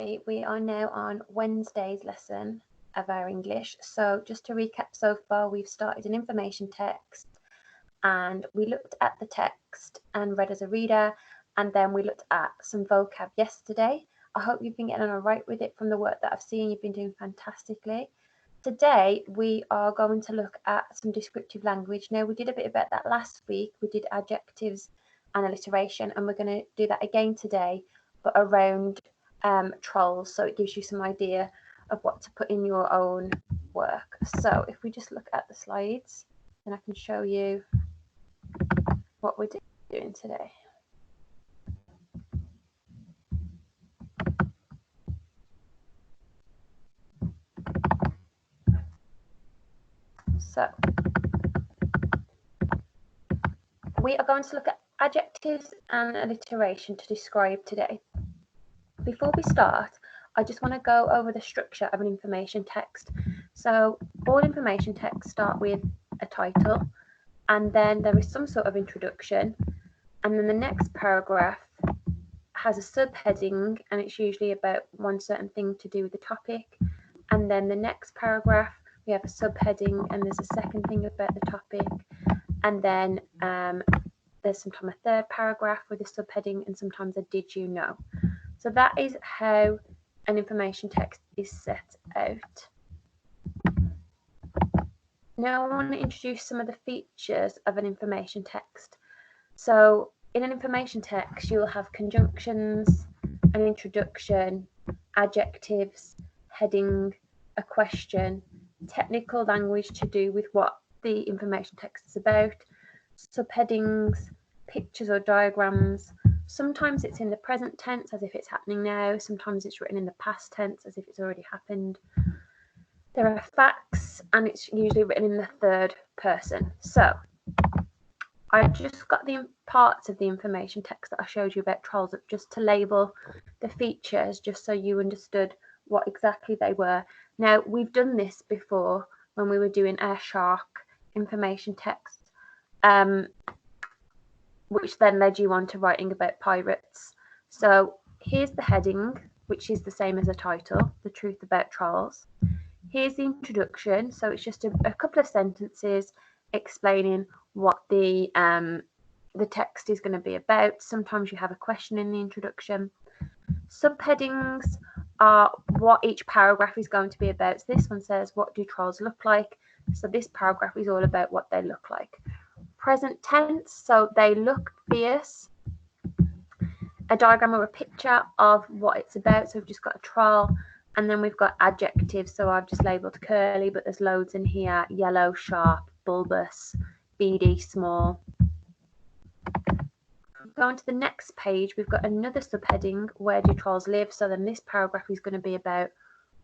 We are now on Wednesday's lesson of our English. So just to recap, so far we've started an information text and we looked at the text and read as a reader, and then we looked at some vocab yesterday. I hope you've been getting all right with it from the work that I've seen. You've been doing fantastically. Today we are going to look at some descriptive language. Now, we did a bit about that last week. We did adjectives and alliteration, and we're going to do that again today, but around trolls, so it gives you some idea of what to put in your own work. So if we just look at the slides, then I can show you what we're doing today. So we are going to look at adjectives and alliteration to describe today. Before we start, I just want to go over the structure of an information text. So all information texts start with a title, and then there is some sort of introduction, and then the next paragraph has a subheading, and it's usually about one certain thing to do with the topic, and then the next paragraph we have a subheading and there's a second thing about the topic, and then there's sometimes a third paragraph with a subheading and sometimes a did you know. So that is how an information text is set out. Now I want to introduce some of the features of an information text. So in an information text, you will have conjunctions, an introduction, adjectives, heading, a question, technical language to do with what the information text is about, subheadings, pictures or diagrams. Sometimes it's in the present tense as if it's happening now. Sometimes it's written in the past tense as if it's already happened. There are facts, and it's usually written in the third person. So I just got the parts of the information text that I showed you about trolls up just to label the features, just so you understood what exactly they were. Now, we've done this before when we were doing our shark information text, which then led you on to writing about pirates. So here's the heading, which is the same as a title, The Truth About Trolls. Here's the introduction, so it's just a couple of sentences explaining what the text is going to be about. Sometimes you have a question in the introduction. Subheadings are what each paragraph is going to be about. So this one says, what do trolls look like? So this paragraph is all about what they look like. Present tense, so they look fierce. A diagram or a picture of what it's about. So we've just got a troll. And then we've got adjectives, so I've just labelled curly, but there's loads in here. Yellow, sharp, bulbous, beady, small. Going to the next page, we've got another subheading, where do trolls live? So then this paragraph is going to be about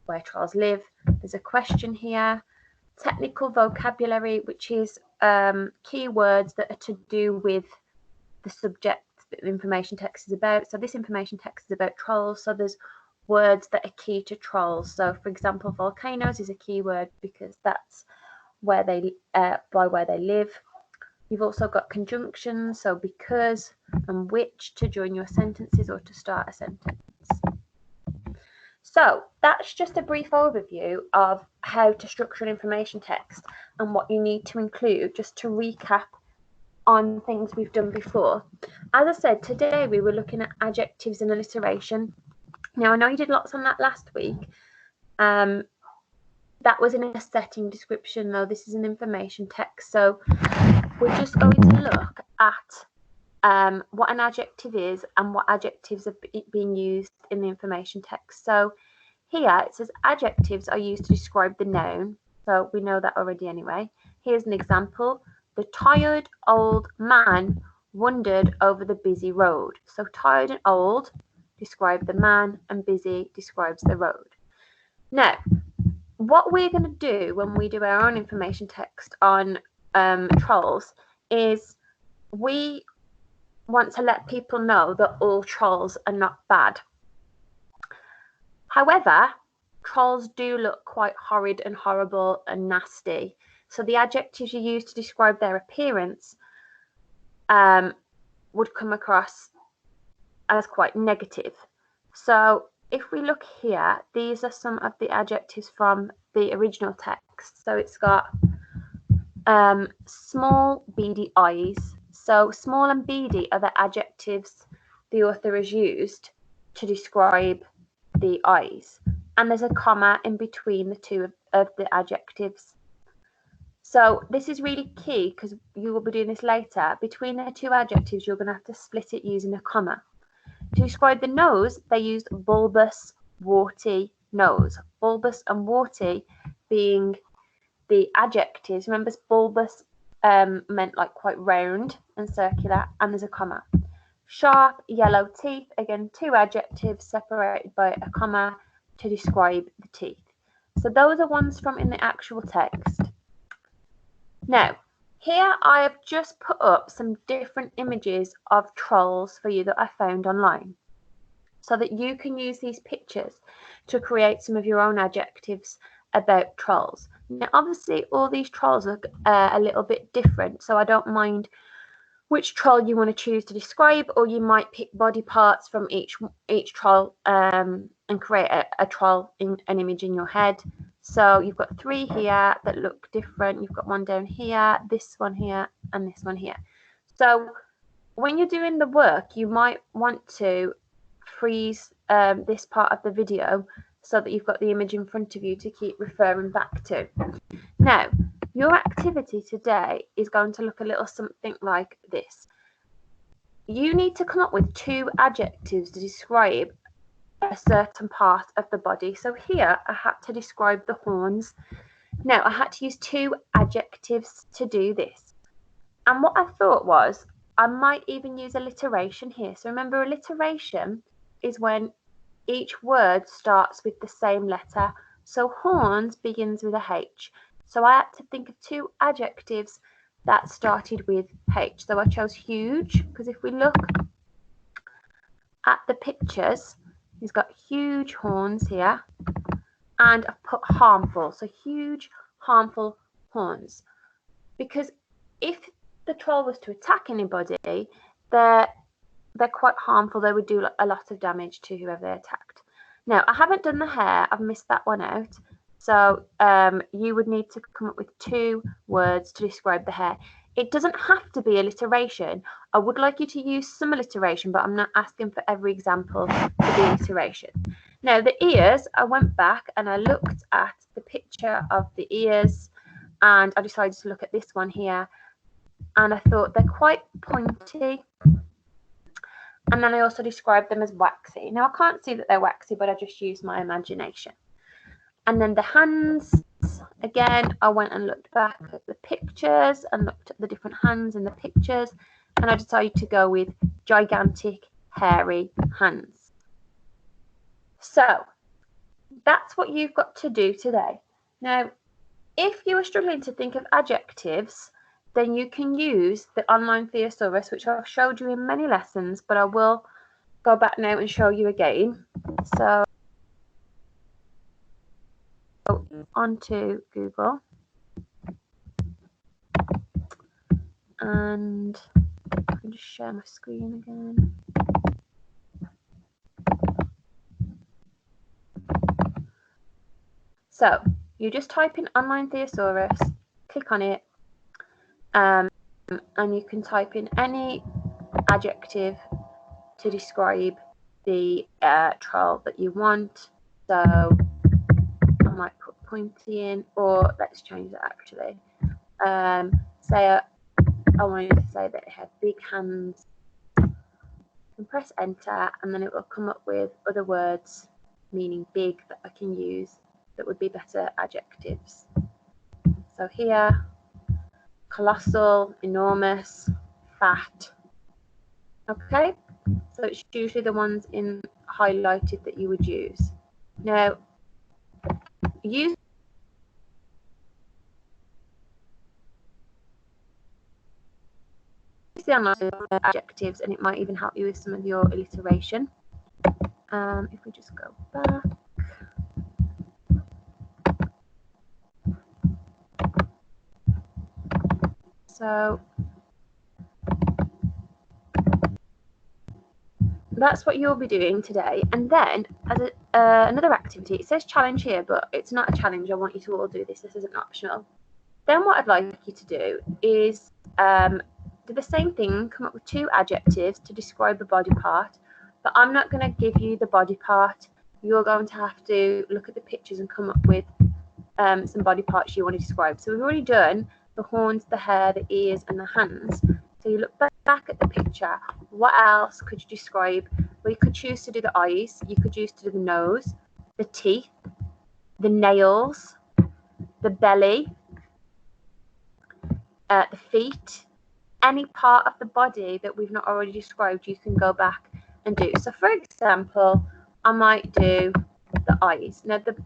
where trolls live. There's a question here. Technical vocabulary, which is keywords that are to do with the subject that the information text is about. So this information text is about trolls, so there's words that are key to trolls. So for example, volcanoes is a keyword because that's where they by where they live. You've also got conjunctions, so because and which to join your sentences or to start a sentence. So that's just a brief overview of how to structure an information text and what you need to include, just to recap on things we've done before. As I said, today we were looking at adjectives and alliteration. Now, I know you did lots on that last week. That was in a setting description, though. This is an information text. So we're just going to look at what an adjective is and what adjectives are being used in the information text. So here it says adjectives are used to describe the noun. So we know that already anyway. Here's an example. The tired old man wandered over the busy road. So tired and old describe the man, and busy describes the road. Now, what we're going to do when we do our own information text on trolls is we want to let people know that all trolls are not bad. However, trolls do look quite horrid and horrible and nasty. So the adjectives you use to describe their appearance would come across as quite negative. So if we look here, these are some of the adjectives from the original text. So it's got small, beady eyes. So small and beady are the adjectives the author has used to describe the eyes. And there's a comma in between the two of the adjectives. So this is really key because you will be doing this later. Between the two adjectives, you're going to have to split it using a comma. To describe the nose, they used bulbous, warty nose. Bulbous and warty being the adjectives. Remember, bulbous meant like quite round and circular, and there's a comma. Sharp, yellow teeth, again, two adjectives separated by a comma to describe the teeth. So those are ones from in the actual text. Now, here I have just put up some different images of trolls for you that I found online, so that you can use these pictures to create some of your own adjectives about trolls. Now, obviously, all these trolls look a little bit different, so I don't mind which troll you want to choose to describe, or you might pick body parts from each troll and create a troll in an image in your head. So you've got three here that look different. You've got one down here, this one here, and this one here. So when you're doing the work, you might want to freeze this part of the video so that you've got the image in front of you to keep referring back to. Now, your activity today is going to look a little something like this. You need to come up with two adjectives to describe a certain part of the body. So here I had to describe the horns. Now I had to use two adjectives to do this. And what I thought was I might even use alliteration here. So remember, alliteration is when each word starts with the same letter. So horns begins with a H. So I had to think of two adjectives that started with H. So I chose huge, because if we look at the pictures, he's got huge horns here, and I've put harmful. So huge, harmful horns. Because if the troll was to attack anybody, they're quite harmful. They would do a lot of damage to whoever they attacked. Now, I haven't done the hair. I've missed that one out. So you would need to come up with two words to describe the hair. It doesn't have to be alliteration. I would like you to use some alliteration, but I'm not asking for every example to be alliteration. Now, the ears, I went back and I looked at the picture of the ears, and I decided to look at this one here, and I thought they're quite pointy. And then I also described them as waxy. Now, I can't see that they're waxy, but I just used my imagination. And then the hands, again, I went and looked back at the pictures and looked at the different hands in the pictures, and I decided to go with gigantic, hairy hands. So that's what you've got to do today. Now, if you are struggling to think of adjectives, then you can use the online Thesaurus, which I've showed you in many lessons, but I will go back now and show you again. So onto Google, and I can just share my screen again. So you just type in online Thesaurus, click on it, and you can type in any adjective to describe the troll that you want. So I might put pointy in, or let's change that actually. Say I wanted to say that it had big hands. And press enter, and then it will come up with other words meaning big that I can use that would be better adjectives. So here, colossal, enormous, fat. Okay, so it's usually the ones in highlighted that you would use. Now, use the online adjectives, and it might even help you with some of your alliteration. If we just go back. So that's what you'll be doing today. And then as another activity, it says challenge here, but it's not a challenge. I want you to all do this. This isn't optional. Then what I'd like you to do is do the same thing, come up with 2 adjectives to describe a body part, but I'm not going to give you the body part. You're going to have to look at the pictures and come up with some body parts you want to describe. So we've already done the horns, the hair, the ears, and the hands. So you look back at the picture. What else could you describe? Well, you could choose to do the eyes. You could choose to do the nose, the teeth, the nails, the belly, the feet. Any part of the body that we've not already described, you can go back and do. So, for example, I might do the eyes. Now, the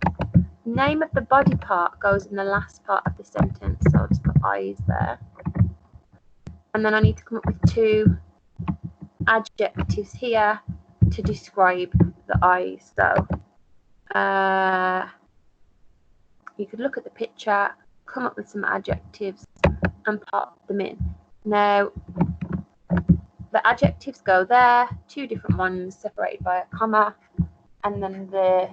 name of the body part goes in the last part of the sentence. So I'll just put eyes there. And then I need to come up with 2 adjectives here to describe the eyes. So you could look at the picture, come up with some adjectives and pop them in. Now, the adjectives go there, 2 different ones separated by a comma, and then the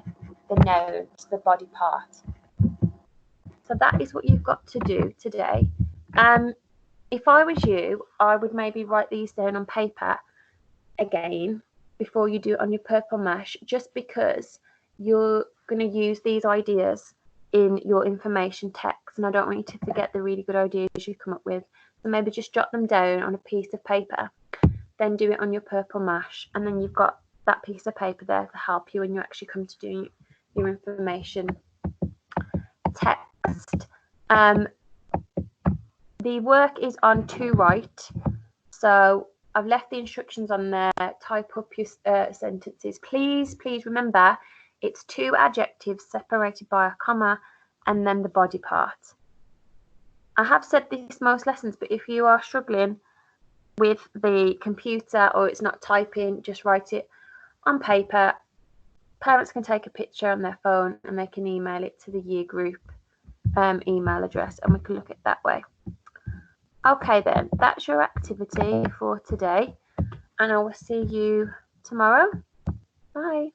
nouns, the body part. So that is what you've got to do today. If I was you, I would maybe write these down on paper again before you do it on your purple mesh, just because you're going to use these ideas in your information text, and I don't want you to forget the really good ideas you come up with. So maybe just jot them down on a piece of paper, then do it on your purple mesh, and then you've got that piece of paper there to help you when you actually come to doing your information text. The work is on to write, so I've left the instructions on there. Type up your sentences. Please remember, it's 2 adjectives separated by a comma and then the body part. I have said this most lessons, but if you are struggling with the computer or it's not typing, just write it on paper. Parents can take a picture on their phone and they can email it to the year group email address, and we can look at it that way. Okay then, that's your activity for today, and I will see you tomorrow. Bye.